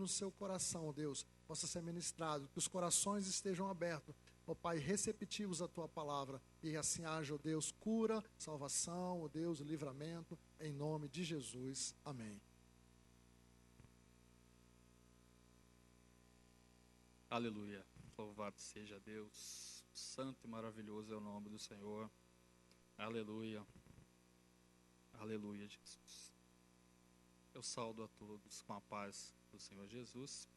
no seu coração, ó Deus, possa ser ministrado, que os corações estejam abertos, ó Pai, receptivos à Tua palavra, e assim haja, ó Deus, cura, salvação, ó Deus, livramento, em nome de Jesus. Amém. Aleluia, louvado seja Deus, santo e maravilhoso é o nome do Senhor, aleluia, aleluia, Jesus. Eu saudo a todos com a paz do Senhor Jesus.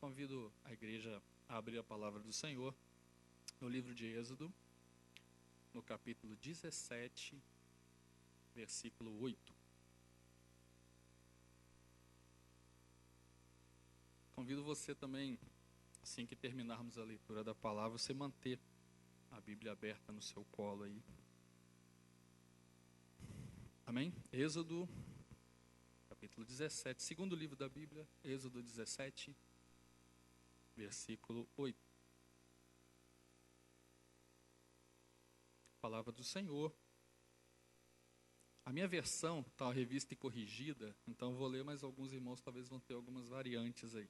Convido a igreja a abrir a palavra do Senhor no livro de Êxodo, no capítulo 17, versículo 8. Convido você também, assim que terminarmos a leitura da palavra, você manter a Bíblia aberta no seu colo aí. Amém? Êxodo, capítulo 17, segundo livro da Bíblia, Êxodo 17, versículo 8. Palavra do Senhor. A minha versão está revista e corrigida, então vou ler, mas alguns irmãos talvez vão ter algumas variantes aí.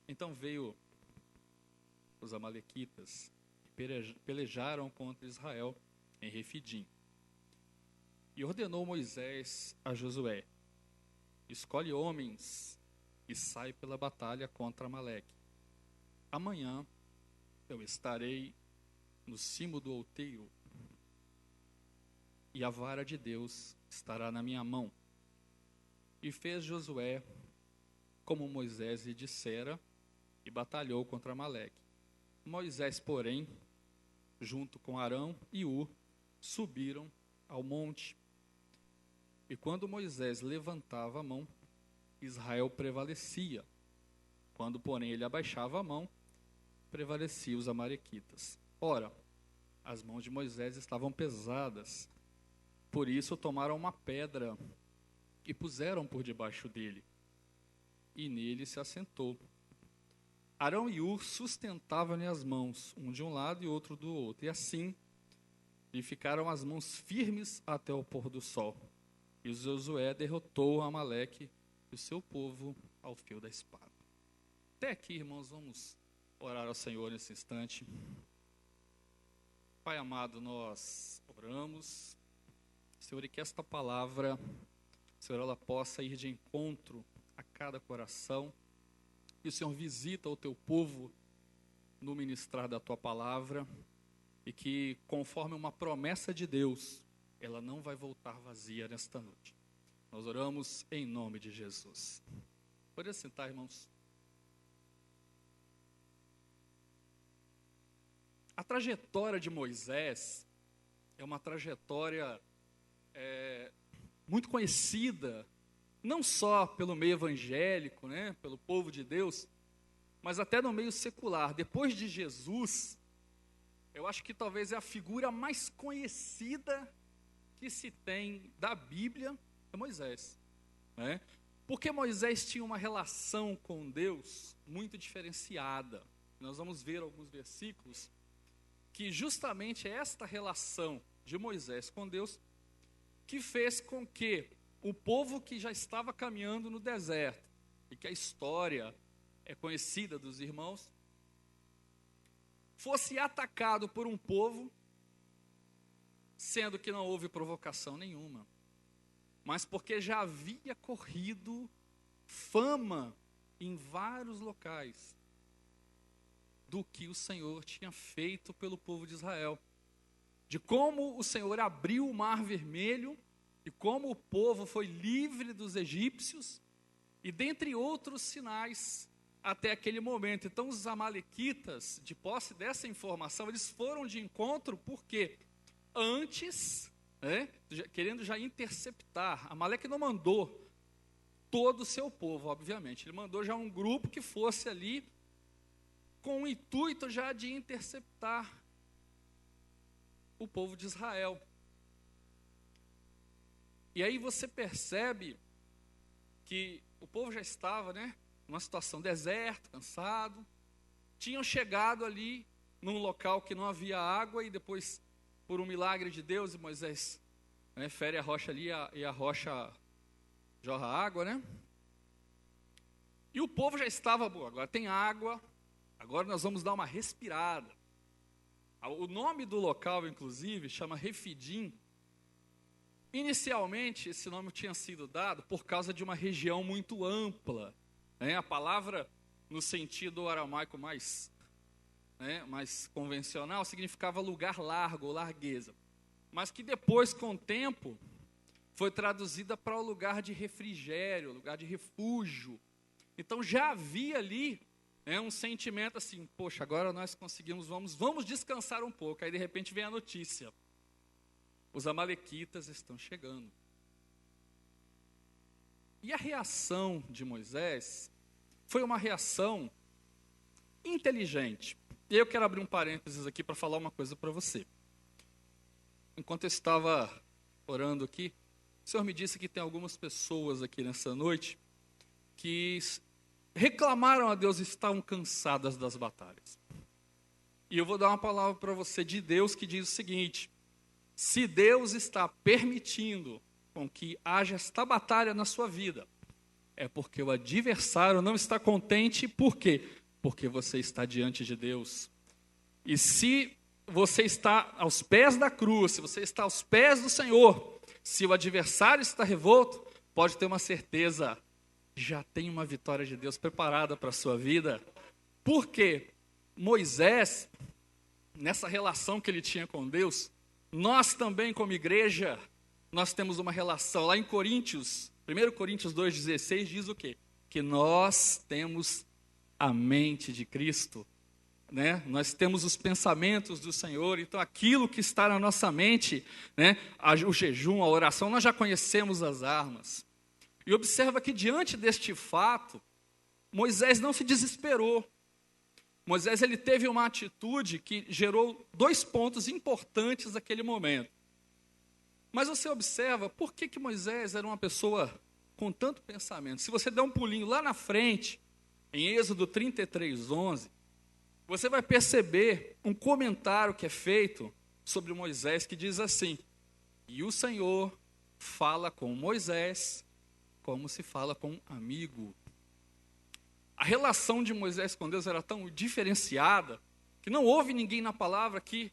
Então veio os amalequitas e pelejaram contra Israel em Refidim. E ordenou Moisés a Josué: escolhe homens e sai pela batalha contra Amaleque. Amanhã eu estarei no cimo do outeiro, e a vara de Deus estará na minha mão. E fez Josué como Moisés lhe dissera, e batalhou contra Amaleque. Moisés, porém, junto com Arão e Ur, subiram ao monte. E quando Moisés levantava a mão, Israel prevalecia. Quando, porém, ele abaixava a mão, prevaleciam os amalequitas. Ora, as mãos de Moisés estavam pesadas, por isso tomaram uma pedra e puseram por debaixo dele, e nele se assentou. Arão e Ur sustentavam-lhe as mãos, um de um lado e outro do outro, e assim lhe ficaram as mãos firmes até o pôr do sol. E Josué derrotou Amaleque e o seu povo ao fio da espada. Até aqui, irmãos, vamos orar ao Senhor nesse instante. Pai amado, nós oramos, Senhor, e que esta palavra, Senhor, ela possa ir de encontro a cada coração, e o Senhor visita o teu povo no ministrar da tua palavra, e que, conforme uma promessa de Deus, ela não vai voltar vazia nesta noite. Nós oramos em nome de Jesus. Pode sentar, irmãos. A trajetória de Moisés é uma trajetória muito conhecida, não só pelo meio evangélico, né, pelo povo de Deus, mas até no meio secular. Depois de Jesus, eu acho que talvez é a figura mais conhecida que se tem da Bíblia, é Moisés, né? Porque Moisés tinha uma relação com Deus muito diferenciada. Nós vamos ver alguns versículos que justamente é esta relação de Moisés com Deus que fez com que o povo que já estava caminhando no deserto, e que a história é conhecida dos irmãos, fosse atacado por um povo, sendo que não houve provocação nenhuma, mas porque já havia corrido fama em vários locais do que o Senhor tinha feito pelo povo de Israel, de como o Senhor abriu o Mar Vermelho e como o povo foi livre dos egípcios, e dentre outros sinais até aquele momento. Então os amalequitas, de posse dessa informação, eles foram de encontro, porque antes, querendo já interceptar, Amaleque não mandou todo o seu povo, obviamente, ele mandou já um grupo que fosse ali com o intuito já de interceptar o povo de Israel. E aí você percebe que o povo já estava, numa situação deserto, cansado, tinham chegado ali num local que não havia água, e depois, por um milagre de Deus, e Moisés fere a rocha ali, e a rocha jorra água, E o povo já estava, bom, agora tem água, agora nós vamos dar uma respirada. O nome do local, inclusive, chama Refidim. Inicialmente, esse nome tinha sido dado por causa de uma região muito ampla. A palavra, no sentido aramaico mais convencional, significava lugar largo ou largueza. Mas que depois, com o tempo, foi traduzida para o lugar de refrigério, lugar de refúgio. Então já havia ali um sentimento assim, poxa, agora nós conseguimos, vamos descansar um pouco. Aí de repente vem a notícia, os amalequitas estão chegando. E a reação de Moisés foi uma reação inteligente. E eu quero abrir um parênteses aqui para falar uma coisa para você. Enquanto eu estava orando aqui, o Senhor me disse que tem algumas pessoas aqui nessa noite que reclamaram a Deus e estavam cansadas das batalhas. E eu vou dar uma palavra para você de Deus que diz o seguinte: se Deus está permitindo com que haja esta batalha na sua vida, é porque o adversário não está contente. Por quê? Porque você está diante de Deus. E se você está aos pés da cruz, se você está aos pés do Senhor, se o adversário está revolto, pode ter uma certeza, já tem uma vitória de Deus preparada para a sua vida. Porque Moisés, nessa relação que ele tinha com Deus, nós também como igreja, nós temos uma relação. Lá em Coríntios, 1 Coríntios 2,16 diz o quê? Que nós temos a mente de Cristo. Nós temos os pensamentos do Senhor, então aquilo que está na nossa mente, o jejum, a oração, nós já conhecemos as armas. E observa que diante deste fato, Moisés não se desesperou. Moisés ele teve uma atitude que gerou 2 pontos importantes naquele momento. Mas você observa por que Moisés era uma pessoa com tanto pensamento. Se você der um pulinho lá na frente, em Êxodo 33:11, você vai perceber um comentário que é feito sobre Moisés, que diz assim: e o Senhor fala com Moisés como se fala com um amigo. A relação de Moisés com Deus era tão diferenciada, que não houve ninguém na palavra que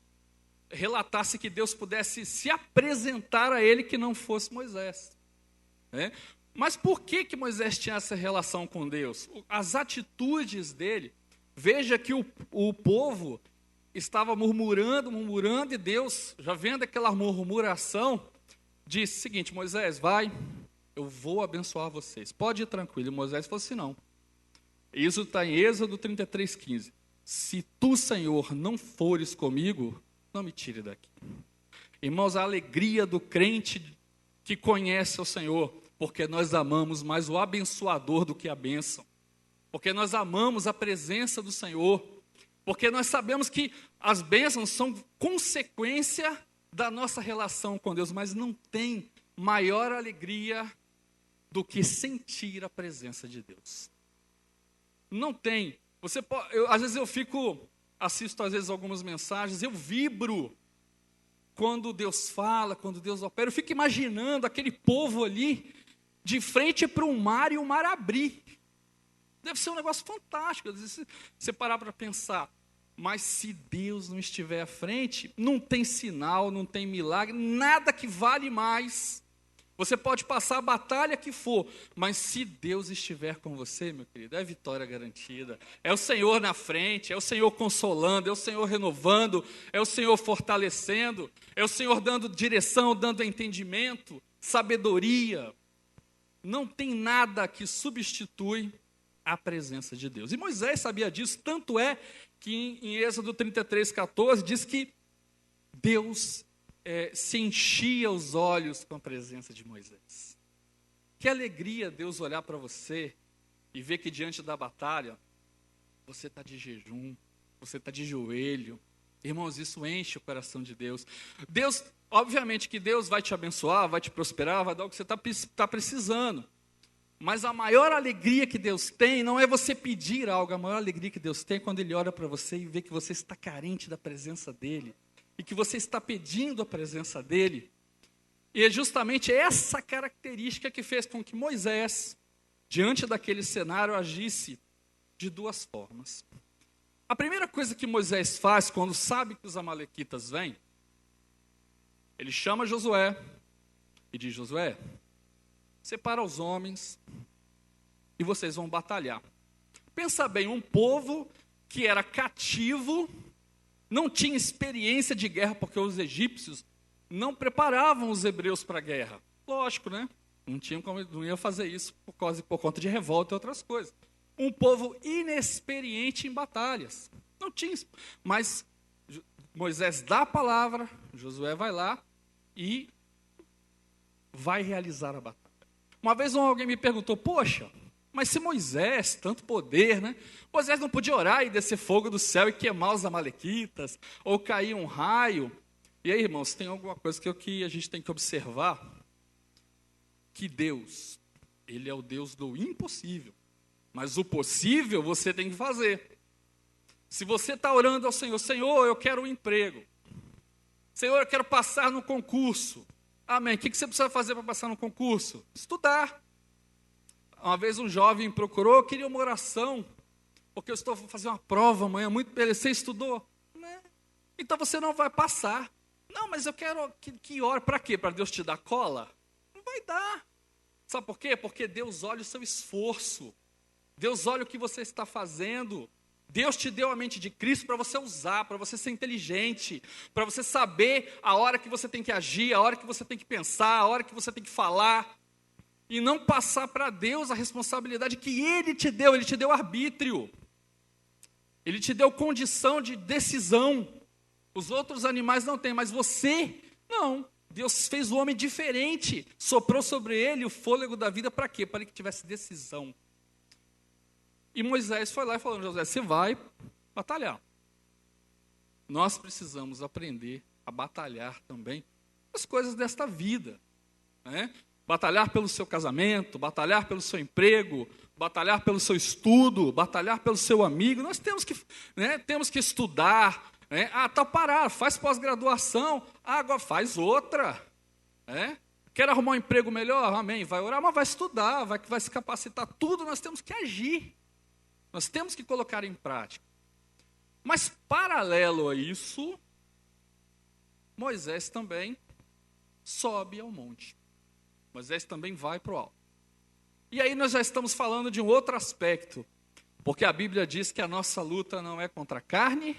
relatasse que Deus pudesse se apresentar a ele que não fosse Moisés. Mas por que Moisés tinha essa relação com Deus? As atitudes dele. Veja que o povo estava murmurando, e Deus, já vendo aquela murmuração, disse o seguinte: Moisés, vai, eu vou abençoar vocês, pode ir tranquilo. E Moisés falou assim: não. Isso está em Êxodo 33:15. Se tu, Senhor, não fores comigo, não me tire daqui. Irmãos, a alegria do crente que conhece o Senhor, porque nós amamos mais o abençoador do que a bênção. Porque nós amamos a presença do Senhor, porque nós sabemos que as bênçãos são consequência da nossa relação com Deus, mas não tem maior alegria do que sentir a presença de Deus. Não tem. Às vezes eu assisto às vezes algumas mensagens, eu vibro quando Deus fala, quando Deus opera. Eu fico imaginando aquele povo ali, de frente para um mar e o mar abrir. Deve ser um negócio fantástico, você parar para pensar. Mas se Deus não estiver à frente, não tem sinal, não tem milagre, nada que vale mais. Você pode passar a batalha que for, mas se Deus estiver com você, meu querido, é vitória garantida. É o Senhor na frente, é o Senhor consolando, é o Senhor renovando, é o Senhor fortalecendo, é o Senhor dando direção, dando entendimento, sabedoria. Não tem nada que substitui a presença de Deus. E Moisés sabia disso, tanto é que em Êxodo 33:14 diz que Deus se enchia os olhos com a presença de Moisés. Que alegria Deus olhar para você e ver que diante da batalha, você está de jejum, você está de joelho. Irmãos, isso enche o coração de Deus. Obviamente que Deus vai te abençoar, vai te prosperar, vai dar o que você está precisando. Mas a maior alegria que Deus tem não é você pedir algo, a maior alegria que Deus tem é quando Ele olha para você e vê que você está carente da presença dEle, e que você está pedindo a presença dEle. E é justamente essa característica que fez com que Moisés, diante daquele cenário, agisse de duas formas. A primeira coisa que Moisés faz quando sabe que os amalequitas vêm, ele chama Josué e diz: Josué, separa os homens e vocês vão batalhar. Pensa bem, um povo que era cativo, não tinha experiência de guerra, porque os egípcios não preparavam os hebreus para a guerra. Lógico, né? Não ia fazer isso por conta de revolta e outras coisas. Um povo inexperiente em batalhas. Não tinha. Mas Moisés dá a palavra, Josué vai lá e vai realizar a batalha. Uma vez alguém me perguntou: poxa, mas se Moisés, tanto poder, né? Moisés não podia orar e descer fogo do céu e queimar os amalequitas, ou cair um raio. E aí, irmãos, tem alguma coisa que a gente tem que observar? Que Deus, Ele é o Deus do impossível. Mas o possível você tem que fazer. Se você está orando ao Senhor: Senhor, eu quero um emprego. Senhor, eu quero passar no concurso. Amém. O que você precisa fazer para passar no concurso? Estudar. Uma vez um jovem procurou: eu queria uma oração, porque eu estou fazendo uma prova amanhã, muito bem. Você estudou? Não. Então você não vai passar. Não, mas eu quero que ore. Para quê? Para Deus te dar cola? Não vai dar. Sabe por quê? Porque Deus olha o seu esforço. Deus olha o que você está fazendo. Deus te deu a mente de Cristo para você usar, para você ser inteligente, para você saber a hora que você tem que agir, a hora que você tem que pensar, a hora que você tem que falar. E não passar para Deus a responsabilidade que Ele te deu arbítrio. Ele te deu condição de decisão. Os outros animais não têm, mas você, não. Deus fez o homem diferente, soprou sobre ele o fôlego da vida para quê? Para que tivesse decisão. E Moisés foi lá e falou: Josué, você vai batalhar. Nós precisamos aprender a batalhar também as coisas desta vida, né? Batalhar pelo seu casamento, batalhar pelo seu emprego, batalhar pelo seu estudo, batalhar pelo seu amigo. Nós temos que estudar. Né? Tá parado, faz pós-graduação, agora faz outra. Né? Quer arrumar um emprego melhor? Amém, vai orar, mas vai estudar, vai se capacitar. Tudo nós temos que agir. Nós temos que colocar em prática. Mas, paralelo a isso, Moisés também sobe ao monte. Moisés também vai para o alto. E aí nós já estamos falando de um outro aspecto, porque a Bíblia diz que a nossa luta não é contra a carne,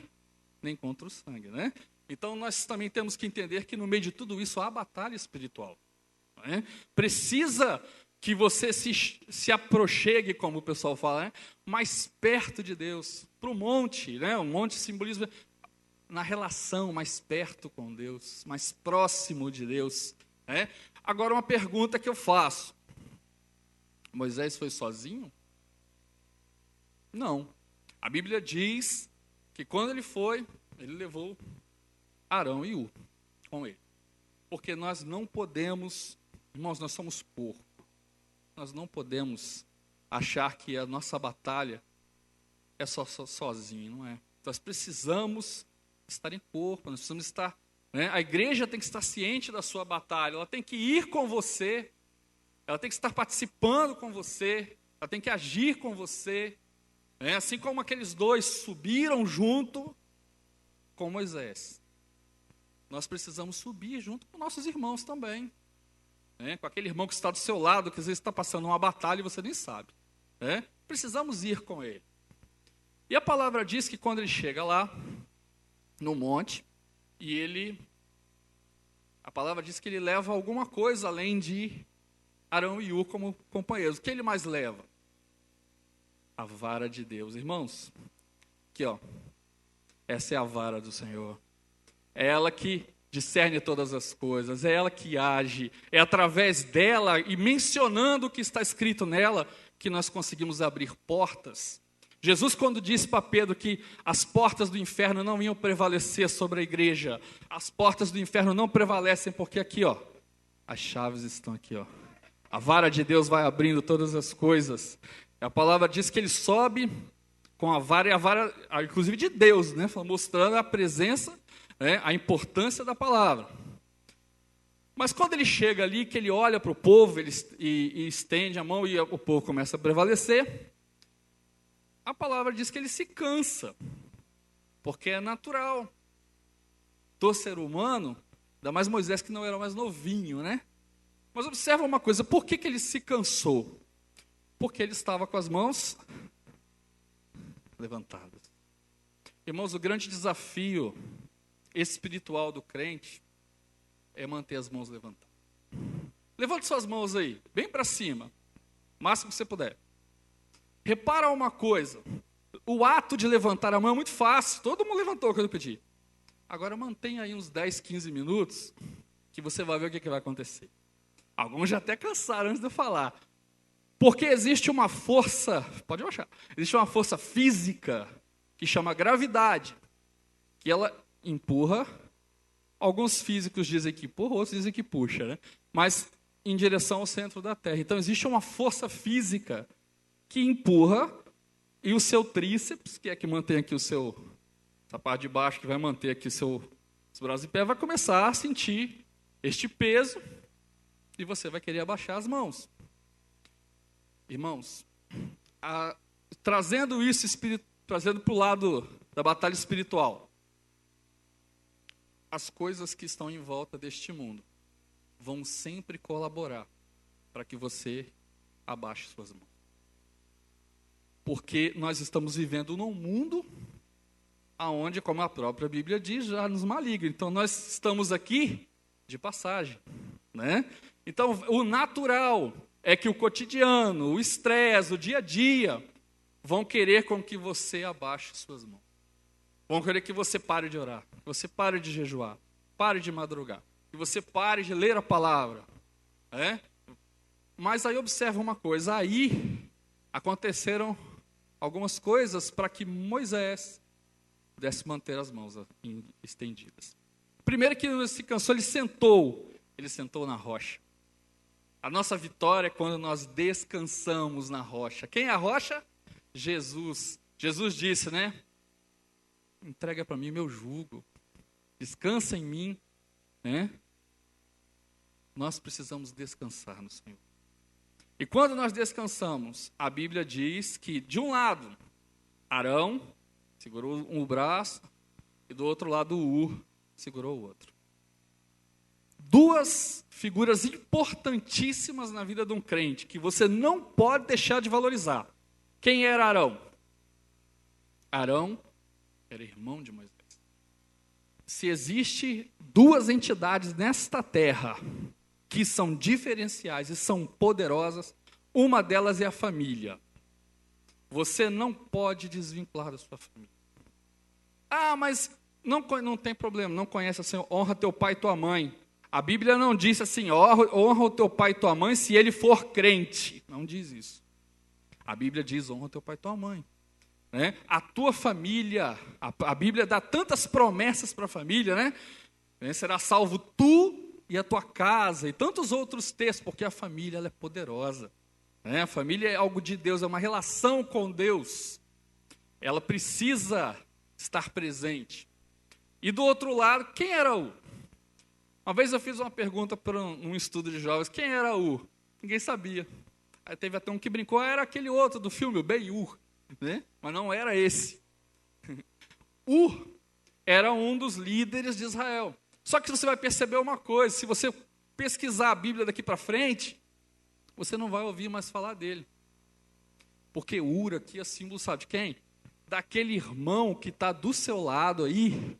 nem contra o sangue, né? Então nós também temos que entender que no meio de tudo isso há batalha espiritual. Né? Precisa que você se aproxime, como o pessoal fala, né? Mais perto de Deus, para o monte, né? O monte simboliza na relação mais perto com Deus, mais próximo de Deus. Né? Agora uma pergunta que eu faço: Moisés foi sozinho? Não. A Bíblia diz que quando ele foi, ele levou Arão e Ur com ele. Porque nós não podemos, irmãos, nós somos corpo. Nós não podemos achar que a nossa batalha é só sozinho, não é? Nós precisamos estar em corpo, nós precisamos estar, né? A igreja tem que estar ciente da sua batalha, ela tem que ir com você, ela tem que estar participando com você, ela tem que agir com você. Né? Assim como aqueles dois subiram junto com Moisés, nós precisamos subir junto com nossos irmãos também. Né? Com aquele irmão que está do seu lado, que às vezes está passando uma batalha e você nem sabe. Né? Precisamos ir com ele. E a palavra diz que quando ele chega lá, no monte, a palavra diz que ele leva alguma coisa além de Arão e Ur como companheiros. O que ele mais leva? A vara de Deus. Irmãos, aqui ó, essa é a vara do Senhor. É ela que discerne todas as coisas, é ela que age, é através dela e mencionando o que está escrito nela que nós conseguimos abrir portas. Jesus, quando disse para Pedro que as portas do inferno não iam prevalecer sobre a igreja, as portas do inferno não prevalecem porque aqui, ó, as chaves estão aqui, ó. A vara de Deus vai abrindo todas as coisas. A palavra diz que ele sobe com a vara, e a vara, inclusive de Deus, né, mostrando a presença, né, a importância da palavra. Mas quando ele chega ali, que ele olha para o povo e estende a mão e o povo começa a prevalecer, a palavra diz que ele se cansa, porque é natural do ser humano, ainda mais Moisés que não era mais novinho, né? Mas observa uma coisa, por que ele se cansou? Porque ele estava com as mãos levantadas. Irmãos, o grande desafio espiritual do crente é manter as mãos levantadas. Levante suas mãos aí, bem para cima, o máximo que você puder. Repara uma coisa, o ato de levantar a mão é muito fácil, todo mundo levantou quando eu pedi. Agora mantenha aí uns 10, 15 minutos, que você vai ver o que vai acontecer. Alguns já até cansaram antes de eu falar. Porque existe uma força, pode baixar, existe uma força física que chama gravidade, que ela empurra. Alguns físicos dizem que empurra, outros dizem que puxa, né? Mas em direção ao centro da Terra. Então existe uma força física que empurra, e o seu tríceps, que é que mantém aqui essa parte de baixo, que vai manter aqui os braços em pé, vai começar a sentir este peso, e você vai querer abaixar as mãos. Irmãos, trazendo para o lado da batalha espiritual, as coisas que estão em volta deste mundo vão sempre colaborar para que você abaixe suas mãos. Porque nós estamos vivendo num mundo onde, como a própria Bíblia diz, já nos maligna. Então, nós estamos aqui de passagem, né? Então, o natural é que o cotidiano, o estresse, o dia a dia, vão querer com que você abaixe suas mãos. Vão querer que você pare de orar, que você pare de jejuar, pare de madrugar, que você pare de ler a palavra. Mas aí observa uma coisa, aí aconteceram algumas coisas para que Moisés pudesse manter as mãos estendidas. Primeiro que ele se cansou, ele sentou na rocha. A nossa vitória é quando nós descansamos na rocha. Quem é a rocha? Jesus. Jesus disse, né? Entrega para mim meu jugo. Descansa em mim, né? Nós precisamos descansar no Senhor. E quando nós descansamos, a Bíblia diz que, de um lado, Arão segurou um braço e do outro lado, Ur segurou o outro. Duas figuras importantíssimas na vida de um crente, que você não pode deixar de valorizar. Quem era Arão? Arão era irmão de Moisés. Se existe duas entidades nesta terra que são diferenciais e são poderosas, uma delas é a família. Você não pode desvincular da sua família. Mas não tem problema, não conhece assim, honra teu pai e tua mãe. A Bíblia não diz assim, honra o teu pai e tua mãe se ele for crente. Não diz isso. A Bíblia diz, honra o teu pai e tua mãe. Né? A tua família, a Bíblia dá tantas promessas para a família, né? Será salvo tu e a tua casa, e tantos outros textos, porque a família ela é poderosa. Né? A família é algo de Deus, é uma relação com Deus. Ela precisa estar presente. E do outro lado, quem era Ur? Uma vez eu fiz uma pergunta para um estudo de jovens, quem era Ur? Ninguém sabia. Aí teve até um que brincou, era aquele outro do filme, o Ben-Hur, né? Mas não era esse. Ur era um dos líderes de Israel. Só que você vai perceber uma coisa, se você pesquisar a Bíblia daqui para frente, você não vai ouvir mais falar dele. Porque Ur aqui é símbolo, sabe de quem? Daquele irmão que está do seu lado aí,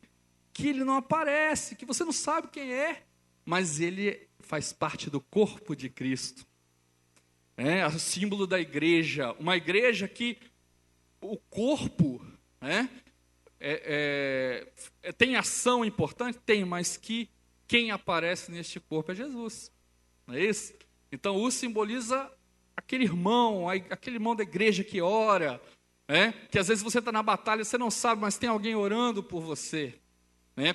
que ele não aparece, que você não sabe quem é, mas ele faz parte do corpo de Cristo. É o símbolo da igreja, uma igreja que o corpo, tem ação importante? Tem, mas que quem aparece neste corpo é Jesus. Não é isso? Então, o simboliza aquele irmão da igreja que ora, que às vezes você está na batalha e você não sabe, mas tem alguém orando por você.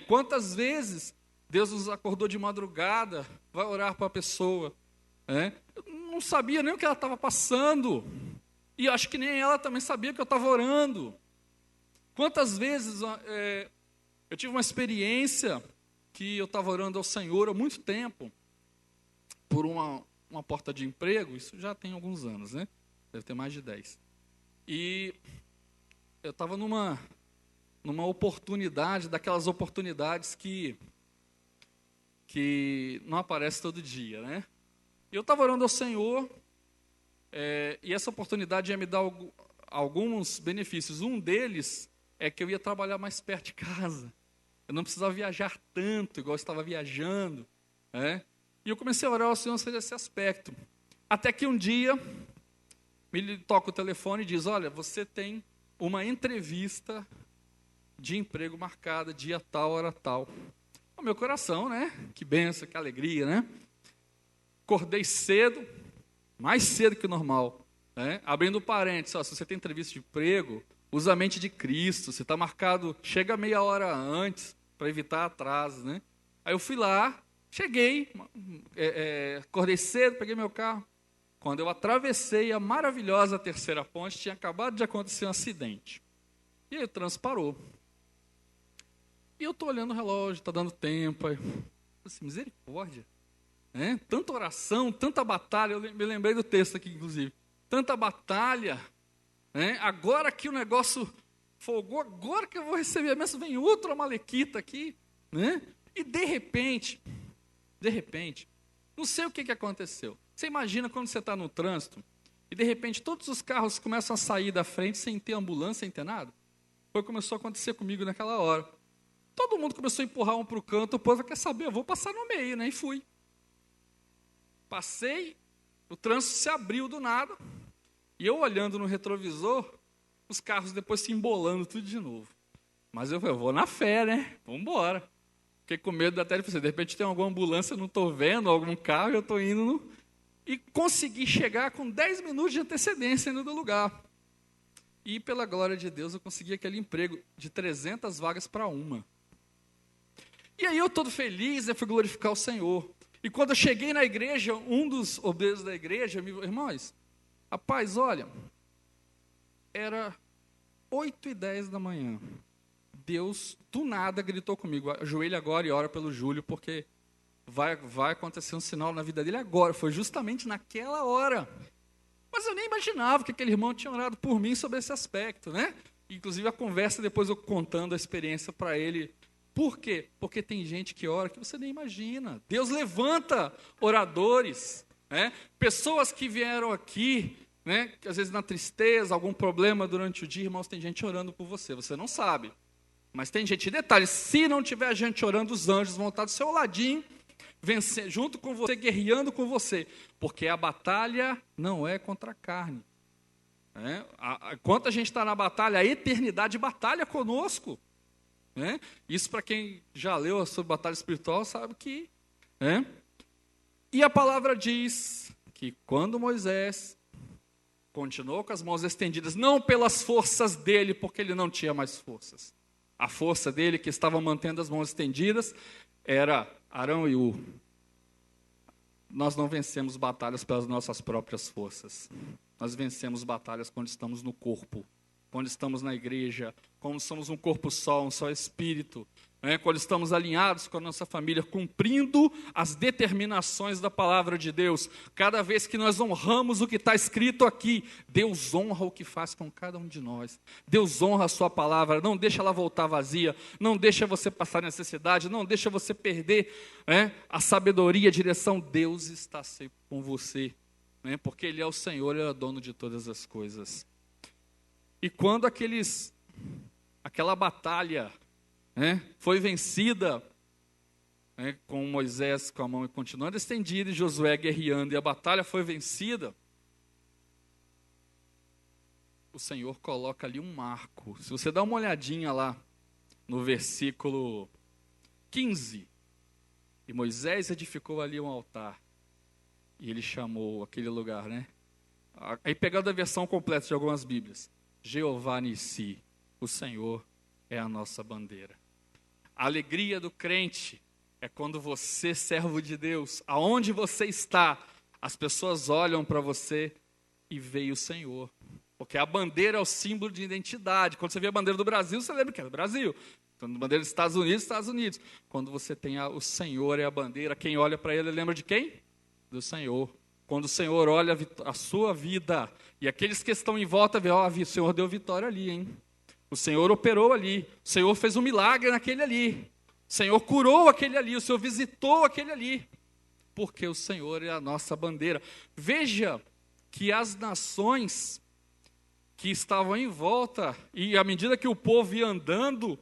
Quantas vezes Deus nos acordou de madrugada, vai orar para a pessoa. Eu não sabia nem o que ela estava passando. E acho que nem ela também sabia que eu estava orando. Quantas vezes eu tive uma experiência que eu estava orando ao Senhor há muito tempo. por uma porta de emprego, isso já tem alguns anos, né? Deve ter mais de 10. E eu estava numa oportunidade, daquelas oportunidades que não aparece todo dia, né? E eu estava orando ao Senhor, e essa oportunidade ia me dar alguns benefícios. Um deles é que eu ia trabalhar mais perto de casa. Eu não precisava viajar tanto, igual eu estava viajando, né? E eu comecei a orar ao Senhor sobre esse aspecto. Até que um dia, me toca o telefone e diz, olha, você tem uma entrevista de emprego marcada, dia tal, hora tal. O meu coração, né? Que bênção, que alegria, né? Acordei cedo, mais cedo que o normal, né? Abrindo parênteses, se você tem entrevista de emprego, usa a mente de Cristo, você está marcado, chega meia hora antes, para evitar atrasos, né? Aí eu fui lá, cheguei, acordei cedo, peguei meu carro. Quando eu atravessei a maravilhosa terceira ponte, tinha acabado de acontecer um acidente. E aí o trânsito parou. E eu estou olhando o relógio, está dando tempo. Aí, assim, misericórdia. Né? Tanta oração, tanta batalha. Eu me lembrei do texto aqui, inclusive. Tanta batalha. Né? Agora que o negócio folgou, agora que eu vou receber a bênção, vem outra malequita aqui. Né? E de repente, não sei o que aconteceu. Você imagina quando você está no trânsito e de repente todos os carros começam a sair da frente sem ter ambulância, sem ter nada? Foi o que começou a acontecer comigo naquela hora. Todo mundo começou a empurrar um para o canto, o povo quer saber, eu vou passar no meio, né? E fui. Passei, o trânsito se abriu do nada, e eu olhando no retrovisor, os carros depois se embolando tudo de novo. Mas eu falei, eu vou na fé, né? Vamos embora. Fiquei com medo da tela, de repente tem alguma ambulância, eu não estou vendo, algum carro, eu estou indo no... E consegui chegar com 10 minutos de antecedência indo do lugar. E pela glória de Deus eu consegui aquele emprego de 300 vagas para uma. E aí eu todo feliz, eu fui glorificar o Senhor. E quando eu cheguei na igreja, um dos obreiros da igreja, irmãos, rapaz, olha, era 8h10 da manhã. Deus, do nada, gritou comigo, ajoelha agora e ora pelo Júlio, porque vai acontecer um sinal na vida dele agora. Foi justamente naquela hora. Mas eu nem imaginava que aquele irmão tinha orado por mim sobre esse aspecto, né? Inclusive a conversa, depois eu contando a experiência para ele. Por quê? Porque tem gente que ora que você nem imagina. Deus levanta oradores, né? Pessoas que vieram aqui, né? Que às vezes na tristeza, algum problema durante o dia, irmãos, tem gente orando por você. Você não sabe. Mas tem gente, detalhe, se não tiver gente orando, os anjos vão estar do seu ladinho, vencer, junto com você, guerreando com você. Porque a batalha não é contra a carne. Né? Enquanto a gente está na batalha, a eternidade batalha conosco. Né? Isso para quem já leu sobre batalha espiritual sabe que... Né? E a palavra diz que quando Moisés continuou com as mãos estendidas, não pelas forças dele, porque ele não tinha mais forças. A força dele, que estava mantendo as mãos estendidas, era Arão e Ur. Nós não vencemos batalhas pelas nossas próprias forças. Nós vencemos batalhas quando estamos no corpo, quando estamos na igreja, quando somos um corpo só, um só espírito, né? Quando estamos alinhados com a nossa família, cumprindo as determinações da palavra de Deus. Cada vez que nós honramos o que está escrito aqui, Deus honra o que faz com cada um de nós. Deus honra a sua palavra, não deixa ela voltar vazia, não deixa você passar necessidade, não deixa você perder, né, a sabedoria, a direção. Deus está sempre com você, né, porque Ele é o Senhor, Ele é o dono de todas as coisas. E quando aquela batalha, né, foi vencida, né, com Moisés com a mão continuando estendida e Josué guerreando, e a batalha foi vencida, o Senhor coloca ali um marco. Se você dá uma olhadinha lá no versículo 15, e Moisés edificou ali um altar, e ele chamou aquele lugar, né? Aí pegando a versão completa de algumas Bíblias, Jeová Nissi, o Senhor é a nossa bandeira. A alegria do crente é quando você, servo de Deus, aonde você está, as pessoas olham para você e veem o Senhor. Porque a bandeira é o símbolo de identidade. Quando você vê a bandeira do Brasil, você lembra que é do Brasil. Quando a bandeira dos Estados Unidos, Estados Unidos. Quando você tem o Senhor é a bandeira, quem olha para ele lembra de quem? do Senhor. Quando o Senhor olha a sua vida e aqueles que estão em volta, vê, ó, o Senhor deu vitória ali, hein? O Senhor operou ali, o Senhor fez um milagre naquele ali, o Senhor curou aquele ali, o Senhor visitou aquele ali, porque o Senhor é a nossa bandeira. Veja que as nações que estavam em volta, e à medida que o povo ia andando,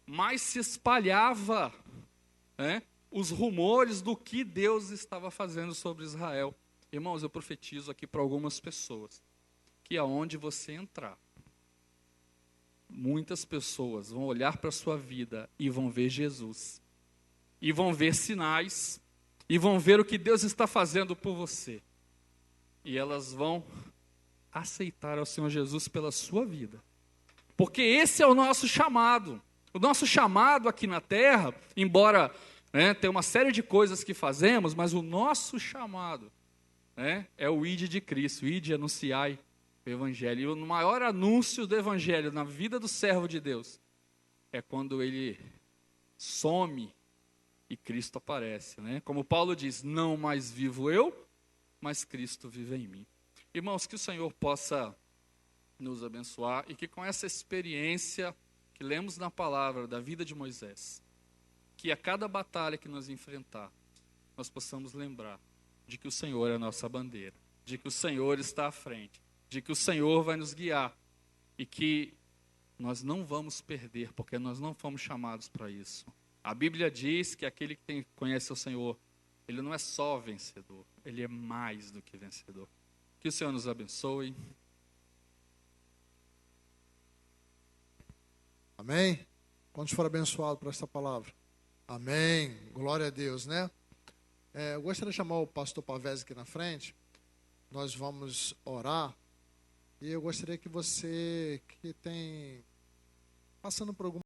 mais se espalhava, né, os rumores do que Deus estava fazendo sobre Israel. Irmãos, eu profetizo aqui para algumas pessoas, que aonde você entrar, muitas pessoas vão olhar para a sua vida e vão ver Jesus, e vão ver sinais, e vão ver o que Deus está fazendo por você, e elas vão aceitar ao Senhor Jesus pela sua vida, porque esse é o nosso chamado. O nosso chamado aqui na terra, embora, né, tenha uma série de coisas que fazemos, mas o nosso chamado, né, é o ide de Cristo, ide e anunciai o Evangelho. E o maior anúncio do Evangelho na vida do servo de Deus é quando ele some e Cristo aparece, né? Como Paulo diz, não mais vivo eu, mas Cristo vive em mim. Irmãos, que o Senhor possa nos abençoar e que com essa experiência que lemos na palavra da vida de Moisés, que a cada batalha que nós enfrentar, nós possamos lembrar de que o Senhor é a nossa bandeira, de que o Senhor está à frente, de que o Senhor vai nos guiar e que nós não vamos perder, porque nós não fomos chamados para isso. A Bíblia diz que aquele que conhece o Senhor, ele não é só vencedor, ele é mais do que vencedor. Que o Senhor nos abençoe. Amém? Quantos foram abençoados por esta palavra? Amém. Glória a Deus, né? Eu gostaria de chamar o pastor Pavese aqui na frente. Nós vamos orar. E eu gostaria que você que tem passando por algum